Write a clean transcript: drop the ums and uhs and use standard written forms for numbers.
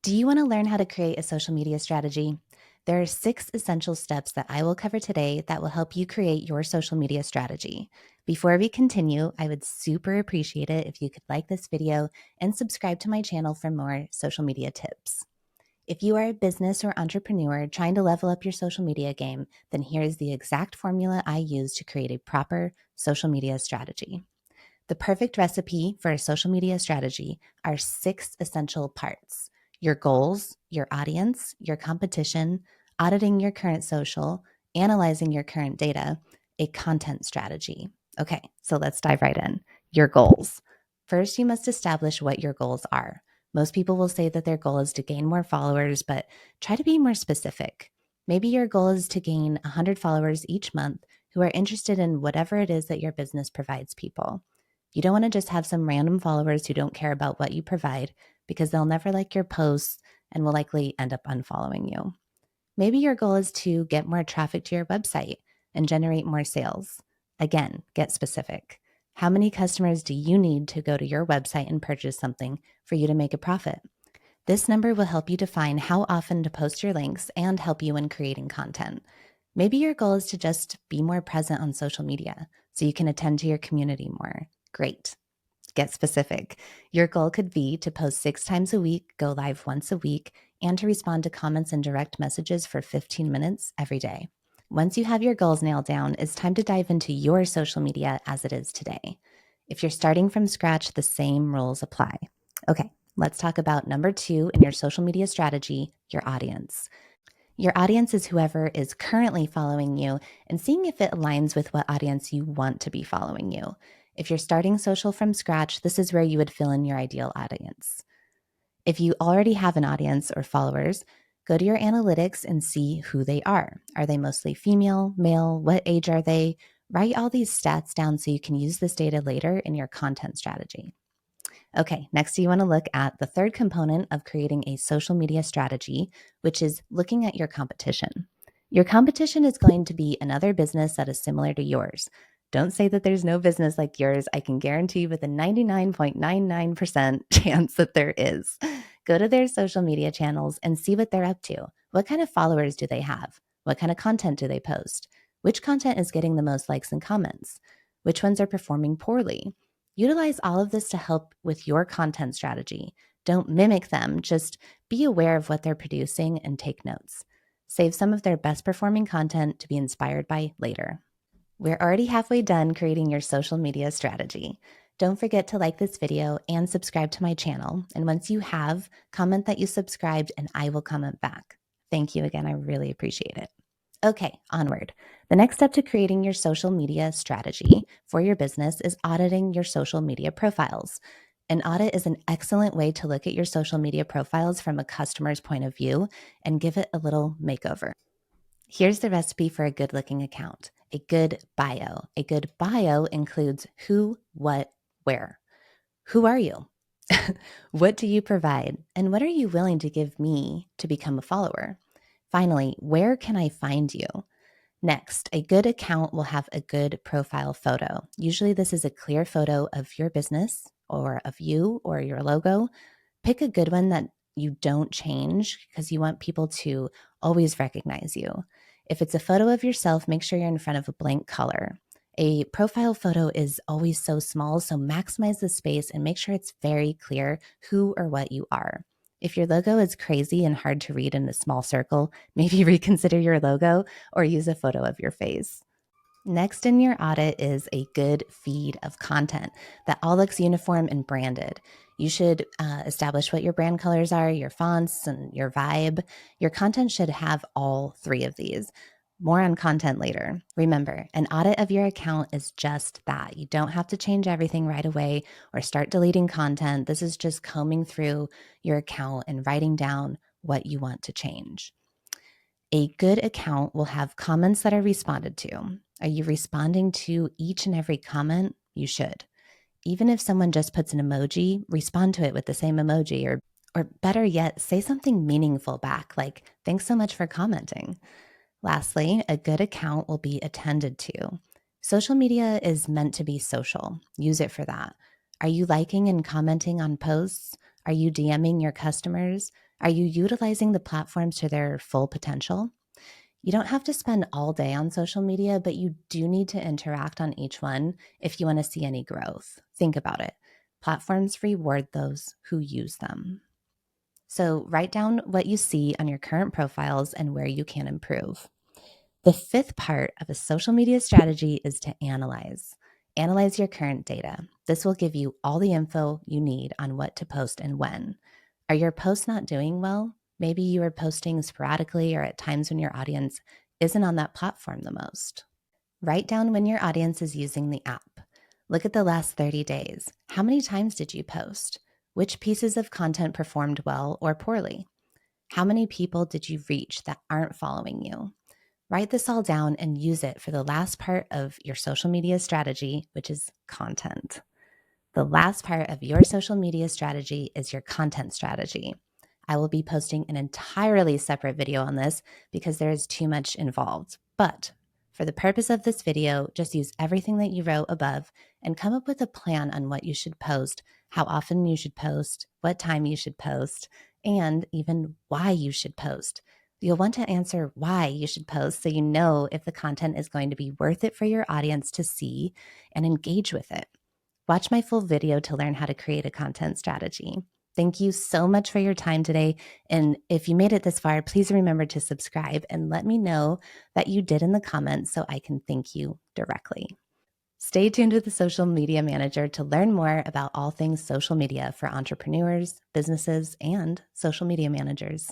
Do you want to learn how to create a social media strategy? There are 6 essential steps that I will cover today that will help you create your social media strategy. Before we continue, I would super appreciate it if you could like this video and subscribe to my channel for more social media tips. If you are a business or entrepreneur trying to level up your social media game, then here's the exact formula I use to create a proper social media strategy. The perfect recipe for a social media strategy are 6 essential parts: your goals, your audience, your competition, auditing your current social, analyzing your current data, a content strategy. Okay, so let's dive right in. Your goals. First, you must establish what your goals are. Most people will say that their goal is to gain more followers, but try to be more specific. Maybe your goal is to gain 100 followers each month who are interested in whatever it is that your business provides people. You don't want to just have some random followers who don't care about what you provide because they'll never like your posts and will likely end up unfollowing you. Maybe your goal is to get more traffic to your website and generate more sales. Again, get specific. How many customers do you need to go to your website and purchase something for you to make a profit? This number will help you define how often to post your links and help you in creating content. Maybe your goal is to just be more present on social media so you can attend to your community more. Great. Get specific. Your goal could be to post 6 times a week, go live once a week, and to respond to comments and direct messages for 15 minutes every day. Once you have your goals nailed down, it's time to dive into your social media as it is today. If you're starting from scratch, the same rules apply. Okay, let's talk about number 2 in your social media strategy, your audience. Your audience is whoever is currently following you and seeing if it aligns with what audience you want to be following you. If you're starting social from scratch, this is where you would fill in your ideal audience. If you already have an audience or followers, go to your analytics and see who they are. Are they mostly female, male? What age are they? Write all these stats down so you can use this data later in your content strategy. Okay, next you want to look at the third component of creating a social media strategy, which is looking at your competition. Your competition is going to be another business that is similar to yours. Don't say that there's no business like yours. I can guarantee with a 99.99% chance that there is. Go to their social media channels and see what they're up to. What kind of followers do they have? What kind of content do they post? Which content is getting the most likes and comments? Which ones are performing poorly? Utilize all of this to help with your content strategy. Don't mimic them, just be aware of what they're producing and take notes. Save some of their best performing content to be inspired by later. We're already halfway done creating your social media strategy. Don't forget to like this video and subscribe to my channel. And once you have, comment that you subscribed and I will comment back. Thank you again. I really appreciate it. Okay, onward. The next step to creating your social media strategy for your business is auditing your social media profiles. An audit is an excellent way to look at your social media profiles from a customer's point of view and give it a little makeover. Here's the recipe for a good looking account: a good bio. A good bio includes who, what, where. Who are you? What do you provide? And what are you willing to give me to become a follower? Finally, where can I find you? Next, a good account will have a good profile photo. Usually, this is a clear photo of your business or of you or your logo. Pick a good one that you don't change because you want people to always recognize you. If it's a photo of yourself, make sure you're in front of a blank color. A profile photo is always so small, so maximize the space and make sure it's very clear who or what you are. If your logo is crazy and hard to read in a small circle, maybe reconsider your logo or use a photo of your face. Next in your audit is a good feed of content that all looks uniform and branded. You should establish what your brand colors are, your fonts, and your vibe. Your content should have all 3 of these. More on content later. Remember, an audit of your account is just that. You don't have to change everything right away or start deleting content. This is just combing through your account and writing down what you want to change. A good account will have comments that are responded to. Are you responding to each and every comment? You should. Even if someone just puts an emoji, respond to it with the same emoji, or better yet, say something meaningful back, like, thanks so much for commenting. Lastly, a good account will be attended to. Social media is meant to be social. Use it for that. Are you liking and commenting on posts? Are you DMing your customers? Are you utilizing the platforms to their full potential? You don't have to spend all day on social media, but you do need to interact on each one if you want to see any growth. Think about it. Platforms reward those who use them. So write down what you see on your current profiles and where you can improve. The fifth part of a social media strategy is to analyze. Analyze your current data. This will give you all the info you need on what to post and when. Are your posts not doing well? Maybe you are posting sporadically or at times when your audience isn't on that platform the most. Write down when your audience is using the app. Look at the last 30 days. How many times did you post? Which pieces of content performed well or poorly? How many people did you reach that aren't following you? Write this all down and use it for the last part of your social media strategy, which is content. The last part of your social media strategy is your content strategy. I will be posting an entirely separate video on this because there is too much involved. But for the purpose of this video, just use everything that you wrote above and come up with a plan on what you should post, how often you should post, what time you should post, and even why you should post. You'll want to answer why you should post so you know if the content is going to be worth it for your audience to see and engage with it. Watch my full video to learn how to create a content strategy. Thank you so much for your time today. And if you made it this far, please remember to subscribe and let me know that you did in the comments so I can thank you directly. Stay tuned with the Social Media Manager to learn more about all things social media for entrepreneurs, businesses, and social media managers.